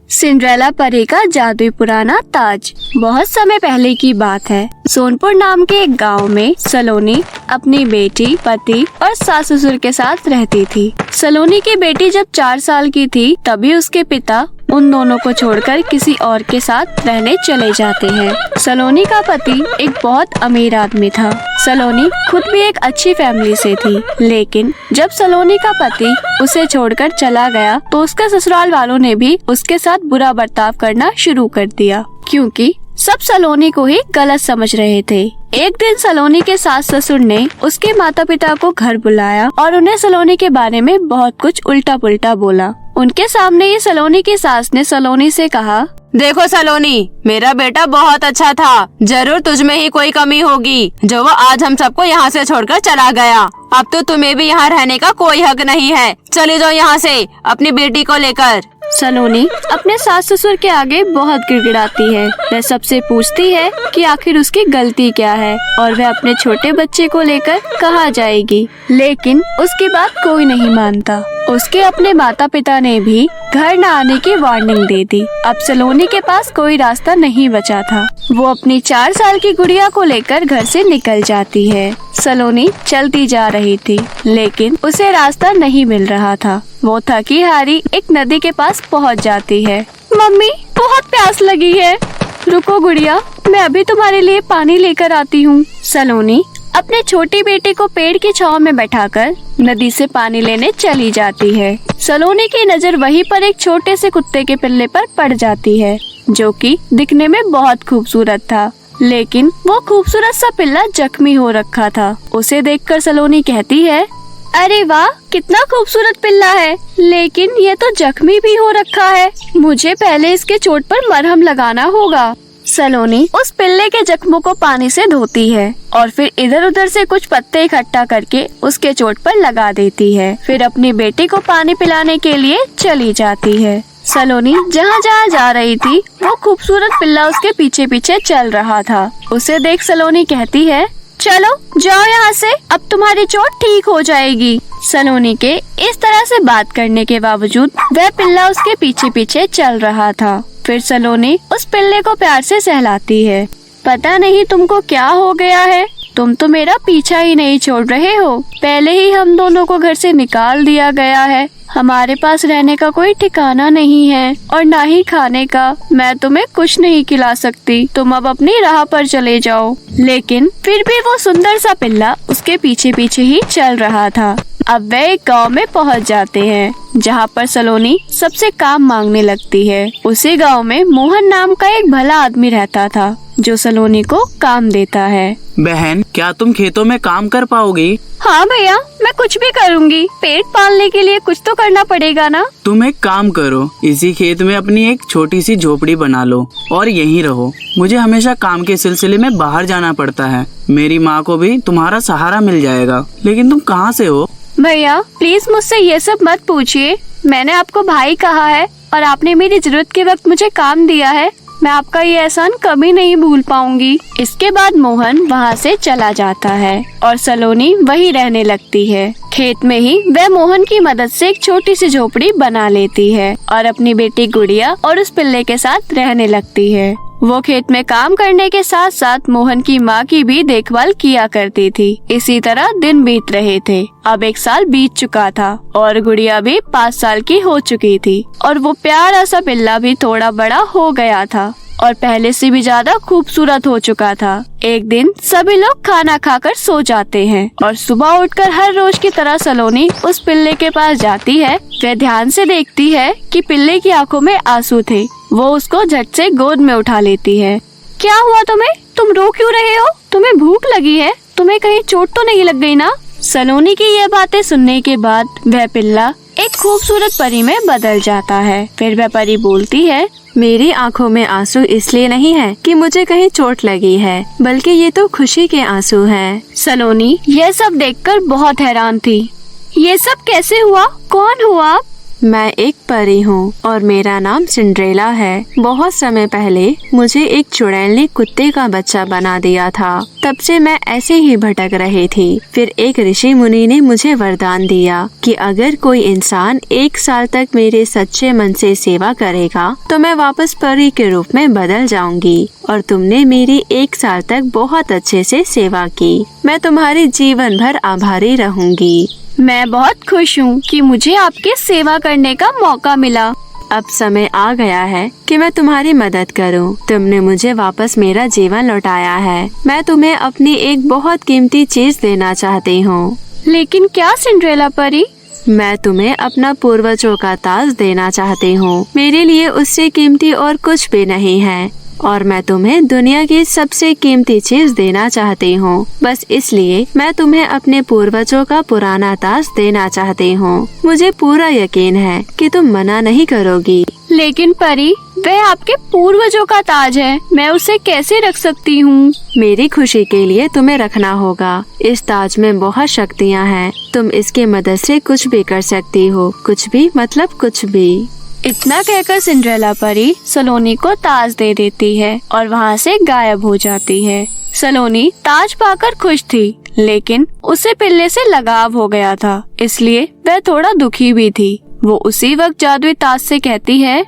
Cinderella परी का जादुई पुराना ताज। बहुत समय पहले की बात है। सोनपुर नाम के एक गांव में सलोनी अपनी बेटी, पति और सास ससुर के साथ रहती थी। सलोनी की बेटी जब 4 साल की थी तभी उसके पिता उन दोनों को छोड़कर किसी और के साथ रहने चले जाते हैं। सलोनी का पति एक बहुत अमीर आदमी था। सलोनी खुद भी एक अच्छी फैमिली से थी, लेकिन जब सलोनी का पति उसे छोड़कर चला गया तो उसके ससुराल वालों ने भी उसके साथ बुरा बर्ताव करना शुरू कर दिया, क्योंकि सब सलोनी को ही गलत समझ रहे थे। एक दिन सलोनी के सास ससुर ने उसके माता पिता को घर बुलाया और उन्हें सलोनी के बारे में बहुत कुछ उल्टा पुल्टा बोला। उनके सामने ही सलोनी की सास ने सलोनी से कहा, देखो सलोनी, मेरा बेटा बहुत अच्छा था। जरूर तुझमें ही कोई कमी होगी जो वो आज हम सबको यहाँ से छोड़कर चला गया। अब तो तुम्हें भी यहाँ रहने का कोई हक नहीं है। चले जाओ यहाँ से अपनी बेटी को लेकर। सलोनी अपने सास ससुर के आगे बहुत गिड़गिड़ाती है। वह सबसे पूछती है कि आखिर उसकी गलती क्या है और वह अपने छोटे बच्चे को लेकर कहाँ जाएगी, लेकिन उसकी बात कोई नहीं मानता। उसके अपने माता पिता ने भी घर न आने की वार्निंग दे दी। अब सलोनी के पास कोई रास्ता नहीं बचा था। वो अपनी 4 साल की गुड़िया को लेकर घर से निकल जाती है। सलोनी चलती जा रही थी, लेकिन उसे रास्ता नहीं मिल रहा था। वो थकी हारी एक नदी के पास पहुंच जाती है। मम्मी, बहुत प्यास लगी है। रुको गुड़िया, मैं अभी तुम्हारे लिए पानी लेकर आती हूँ। सलोनी अपने छोटी बेटी को पेड़ की छांव में बैठाकर नदी से पानी लेने चली जाती है। सलोनी की नजर वहीं पर एक छोटे से कुत्ते के पिल्ले पर पड़ जाती है, जो कि दिखने में बहुत खूबसूरत था, लेकिन वो खूबसूरत सा पिल्ला जख्मी हो रखा था। उसे देखकर सलोनी कहती है, अरे वाह, कितना खूबसूरत पिल्ला है, लेकिन ये तो जख्मी भी हो रखा है। मुझे पहले इसके चोट पर मरहम लगाना होगा। सलोनी उस पिल्ले के जख्मों को पानी से धोती है और फिर इधर उधर से कुछ पत्ते इकट्ठा करके उसके चोट पर लगा देती है। फिर अपनी बेटी को पानी पिलाने के लिए चली जाती है। सलोनी जहाँ जहाँ जा रही थी वो खूबसूरत पिल्ला उसके पीछे पीछे चल रहा था। उसे देख सलोनी कहती है, चलो जाओ यहाँ से, अब तुम्हारी चोट ठीक हो जाएगी। सलोनी के इस तरह से बात करने के बावजूद वह पिल्ला उसके पीछे पीछे चल रहा था। फिर सलोनी उस पिल्ले को प्यार से सहलाती है। पता नहीं तुमको क्या हो गया है, तुम तो मेरा पीछा ही नहीं छोड़ रहे हो। पहले ही हम दोनों को घर से निकाल दिया गया है। हमारे पास रहने का कोई ठिकाना नहीं है और ना ही खाने का। मैं तुम्हें कुछ नहीं खिला सकती, तुम अब अपनी राह पर चले जाओ। लेकिन फिर भी वो सुंदर सा पिल्ला उसके पीछे पीछे ही चल रहा था। अब वह एक गांव में पहुंच जाते हैं, जहां पर सलोनी सबसे काम मांगने लगती है। उसी गांव में मोहन नाम का एक भला आदमी रहता था, जो सलोनी को काम देता है। बहन, क्या तुम खेतों में काम कर पाओगी? हाँ भैया, मैं कुछ भी करूँगी। पेट पालने के लिए कुछ तो करना पड़ेगा ना। तुम एक काम करो, इसी खेत में अपनी एक छोटी सी झोपड़ी बना लो और यहीं रहो। मुझे हमेशा काम के सिलसिले में बाहर जाना पड़ता है। मेरी माँ को भी तुम्हारा सहारा मिल जाएगा। लेकिन तुम कहाँ से हो? भैया प्लीज मुझसे ये सब मत पूछिए। मैंने आपको भाई कहा है और आपने मेरी जरूरत के वक्त मुझे काम दिया है। मैं आपका ये एहसान कभी नहीं भूल पाऊंगी। इसके बाद मोहन वहाँ से चला जाता है और सलोनी वहीं रहने लगती है। खेत में ही वह मोहन की मदद से एक छोटी सी झोपड़ी बना लेती है और अपनी बेटी गुड़िया और उस पिल्ले के साथ रहने लगती है। वो खेत में काम करने के साथ साथ मोहन की माँ की भी देखभाल किया करती थी। इसी तरह दिन बीत रहे थे। अब 1 साल बीत चुका था और गुड़िया भी 5 साल की हो चुकी थी और वो प्यारा सा पिल्ला भी थोड़ा बड़ा हो गया था और पहले से भी ज्यादा खूबसूरत हो चुका था। एक दिन सभी लोग खाना खाकर सो जाते हैं और सुबह उठकर हर रोज की तरह सलोनी उस पिल्ले के पास जाती है। वह ध्यान से देखती है कि पिल्ले की आंखों में आंसू थे। वो उसको झट से गोद में उठा लेती है। क्या हुआ तुम्हें? तुम रो क्यों रहे हो? तुम्हें भूख लगी है? तुम्हें कहीं चोट तो नहीं लग गई ना? सलोनी की ये बातें सुनने के बाद वह पिल्ला एक खूबसूरत परी में बदल जाता है। फिर वह परी बोलती है, मेरी आंखों में आंसू इसलिए नहीं है कि मुझे कहीं चोट लगी है, बल्कि ये तो खुशी के आंसू हैं। सलोनी यह सब देखकर बहुत हैरान थी। ये सब कैसे हुआ? कौन हुआ? मैं एक परी हूँ और मेरा नाम सिंड्रेला है। बहुत समय पहले मुझे एक चुड़ैल ने कुत्ते का बच्चा बना दिया था। तब से मैं ऐसे ही भटक रही थी। फिर एक ऋषि मुनि ने मुझे वरदान दिया कि अगर कोई इंसान 1 साल तक मेरे सच्चे मन से सेवा करेगा तो मैं वापस परी के रूप में बदल जाऊंगी। और तुमने मेरी 1 साल तक बहुत अच्छे से सेवा की। मैं तुम्हारी जीवन भर आभारी रहूंगी। मैं बहुत खुश हूँ कि मुझे आपकी सेवा करने का मौका मिला। अब समय आ गया है कि मैं तुम्हारी मदद करूं। तुमने मुझे वापस मेरा जीवन लौटाया है। मैं तुम्हें अपनी एक बहुत कीमती चीज देना चाहती हूँ। लेकिन क्या सिंड्रेला परी? मैं तुम्हें अपना पूर्वजों का ताज देना चाहती हूँ। मेरे लिए उससे कीमती और कुछ भी नहीं है और मैं तुम्हें दुनिया की सबसे कीमती चीज देना चाहती हूँ। बस इसलिए मैं तुम्हें अपने पूर्वजों का पुराना ताज देना चाहती हूँ। मुझे पूरा यकीन है कि तुम मना नहीं करोगी। लेकिन परी, वह आपके पूर्वजों का ताज है, मैं उसे कैसे रख सकती हूँ? मेरी खुशी के लिए तुम्हें रखना होगा। इस ताज में बहुत शक्तियाँ हैं। तुम इसकी मदद से कुछ भी कर सकती हो। कुछ भी मतलब कुछ भी। इतना कहकर सिंड्रेला परी सलोनी को ताज दे देती है और वहाँ से गायब हो जाती है। सलोनी ताज पाकर खुश थी, लेकिन उसे पिल्ले से लगाव हो गया था, इसलिए वह थोड़ा दुखी भी थी। वो उसी वक्त जादुई ताज से कहती है,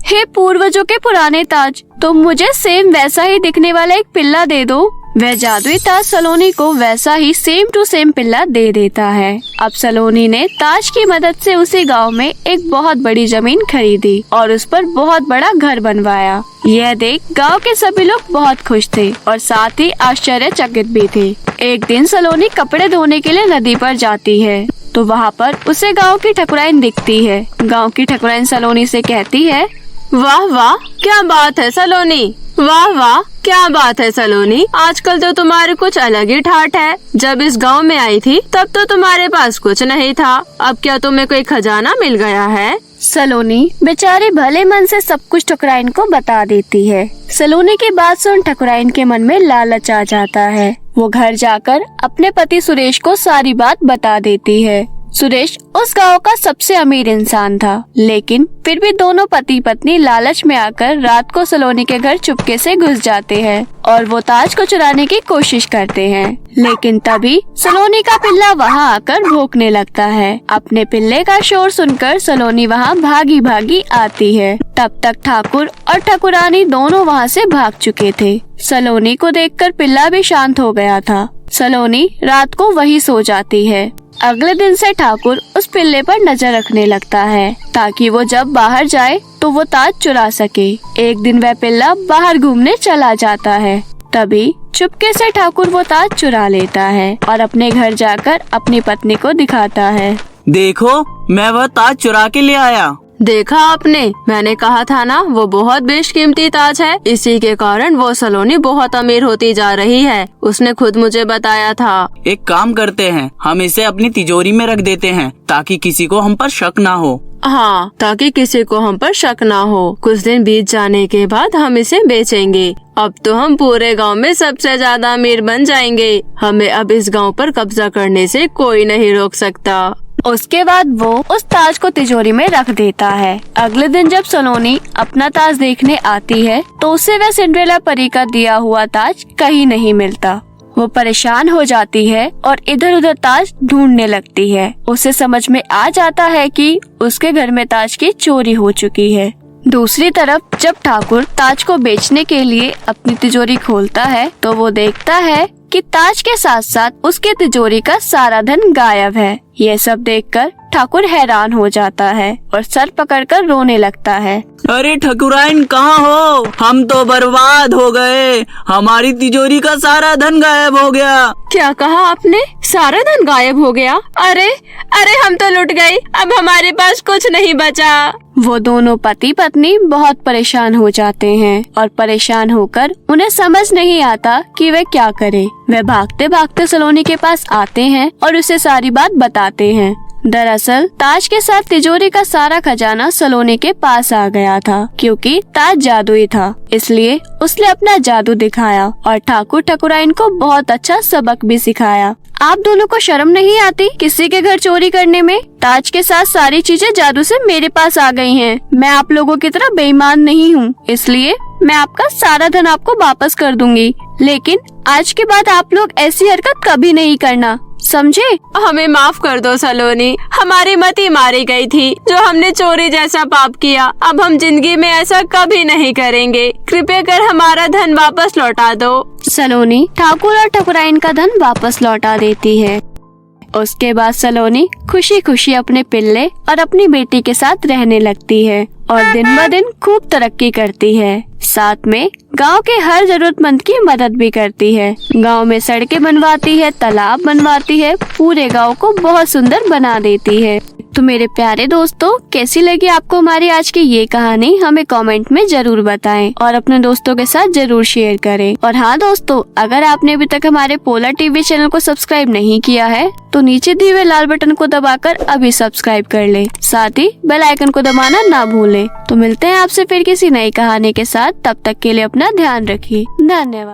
हे पूर्वजों के पुराने ताज, तुम मुझे सेम वैसा ही दिखने वाला एक पिल्ला दे दो। वह जादुई ताज सलोनी को वैसा ही सेम टू सेम पिल्ला दे देता है। अब सलोनी ने ताज की मदद से उसी गांव में एक बहुत बड़ी जमीन खरीदी और उस पर बहुत बड़ा घर बनवाया। यह देख गांव के सभी लोग बहुत खुश थे और साथ ही आश्चर्यचकित भी थे। एक दिन सलोनी कपड़े धोने के लिए नदी पर जाती है तो वहाँ पर उसे गाँव की ठकुराइन दिखती है। गाँव की ठकुराइन सलोनी से कहती है, वाह वाह, क्या बात है सलोनी। वाह वाह, क्या बात है सलोनी। आजकल तो तुम्हारी कुछ अलग ही ठाठ है। जब इस गांव में आई थी तब तो तुम्हारे पास कुछ नहीं था। अब क्या तुम्हें कोई खजाना मिल गया है? सलोनी बेचारी भले मन से सब कुछ ठकुराइन को बता देती है। सलोनी की बात सुन ठकुराइन के मन में लालच आ जाता है। वो घर जाकर अपने पति सुरेश को सारी बात बता देती है। सुरेश उस गांव का सबसे अमीर इंसान था, लेकिन फिर भी दोनों पति पत्नी लालच में आकर रात को सलोनी के घर चुपके से घुस जाते हैं और वो ताज को चुराने की कोशिश करते हैं। लेकिन तभी सलोनी का पिल्ला वहां आकर भौंकने लगता है। अपने पिल्ले का शोर सुनकर सलोनी वहां भागी भागी आती है। तब तक ठाकुर और ठाकुरानी दोनों वहां से भाग चुके थे। सलोनी को देखकर पिल्ला भी शांत हो गया था। सलोनी रात को वही सो जाती है। अगले दिन से ठाकुर उस पिल्ले पर नजर रखने लगता है ताकि वो जब बाहर जाए तो वो ताज चुरा सके। एक दिन वह पिल्ला बाहर घूमने चला जाता है। तभी चुपके से ठाकुर वो ताज चुरा लेता है और अपने घर जाकर अपनी पत्नी को दिखाता है। देखो, मैं वह ताज चुरा के ले आया। देखा आपने, मैंने कहा था ना, वो बहुत बेशकीमती ताज है। इसी के कारण वो सलोनी बहुत अमीर होती जा रही है। उसने खुद मुझे बताया था। एक काम करते हैं, हम इसे अपनी तिजोरी में रख देते हैं ताकि किसी को हम पर शक ना हो। हाँ, ताकि किसी को हम पर शक ना हो। कुछ दिन बीत जाने के बाद हम इसे बेचेंगे। अब तो हम पूरे गांव में सबसे ज्यादा अमीर बन जाएंगे। हमें अब इस गांव पर कब्जा करने से कोई नहीं रोक सकता। उसके बाद वो उस ताज को तिजोरी में रख देता है। अगले दिन जब सलोनी अपना ताज देखने आती है तो उसे वह सिंड्रेला परी का दिया हुआ ताज कहीं नहीं मिलता। वो परेशान हो जाती है और इधर उधर ताज ढूंढने लगती है। उसे समझ में आ जाता है कि उसके घर में ताज की चोरी हो चुकी है। दूसरी तरफ जब ठाकुर ताज को बेचने के लिए अपनी तिजोरी खोलता है तो वो देखता है कि ताज के साथ साथ उसके तिजोरी का सारा धन गायब है। ये सब देखकर ठाकुर हैरान हो जाता है और सर पकड़कर रोने लगता है। अरे ठकुराइन, कहाँ हो? हम तो बर्बाद हो गए। हमारी तिजोरी का सारा धन गायब हो गया। क्या कहा आपने? सारा धन गायब हो गया? अरे अरे, हम तो लुट गए। अब हमारे पास कुछ नहीं बचा। वो दोनों पति पत्नी बहुत परेशान हो जाते हैं और परेशान होकर उन्हें समझ नहीं आता कि वे क्या करें। वे भागते भागते सलोनी के पास आते हैं और उसे सारी बात बताते हैं। दरअसल ताज के साथ तिजोरी का सारा खजाना सलोनी के पास आ गया था, क्योंकि ताज जादुई था। इसलिए उसने अपना जादू दिखाया और ठाकुर ठकुराइन को बहुत अच्छा सबक भी सिखाया। आप दोनों को शर्म नहीं आती किसी के घर चोरी करने में? ताज के साथ सारी चीजें जादू से मेरे पास आ गई हैं। मैं आप लोगों की तरह बेईमान नहीं हूँ, इसलिए मैं आपका सारा धन आपको वापस कर दूंगी। लेकिन आज के बाद आप लोग ऐसी हरकत कभी नहीं करना, समझे? हमें माफ कर दो सलोनी, हमारी मति मारी गई थी जो हमने चोरी जैसा पाप किया। अब हम जिंदगी में ऐसा कभी नहीं करेंगे। कृपया कर हमारा धन वापस लौटा दो। सलोनी ठाकुर और ठकुराइन का धन वापस लौटा देती है। उसके बाद सलोनी खुशी खुशी अपने पिल्ले और अपनी बेटी के साथ रहने लगती है और दिन ब दिन खूब तरक्की करती है। साथ में गांव के हर जरूरतमंद की मदद भी करती है। गांव में सड़कें बनवाती है, तालाब बनवाती है, पूरे गांव को बहुत सुंदर बना देती है। तो मेरे प्यारे दोस्तों, कैसी लगी आपको हमारी आज की ये कहानी? हमें कमेंट में जरूर बताएं और अपने दोस्तों के साथ जरूर शेयर करें। और हाँ दोस्तों, अगर आपने अभी तक हमारे पोला टीवी चैनल को सब्सक्राइब नहीं किया है तो नीचे दिए हुए लाल बटन को दबाकर अभी सब्सक्राइब कर ले। साथ ही बेल आइकन को दबाना ना भूलें। तो मिलते हैं आपसे फिर किसी नई कहानी के साथ। तब तक के लिए अपना ध्यान रखिए। धन्यवाद।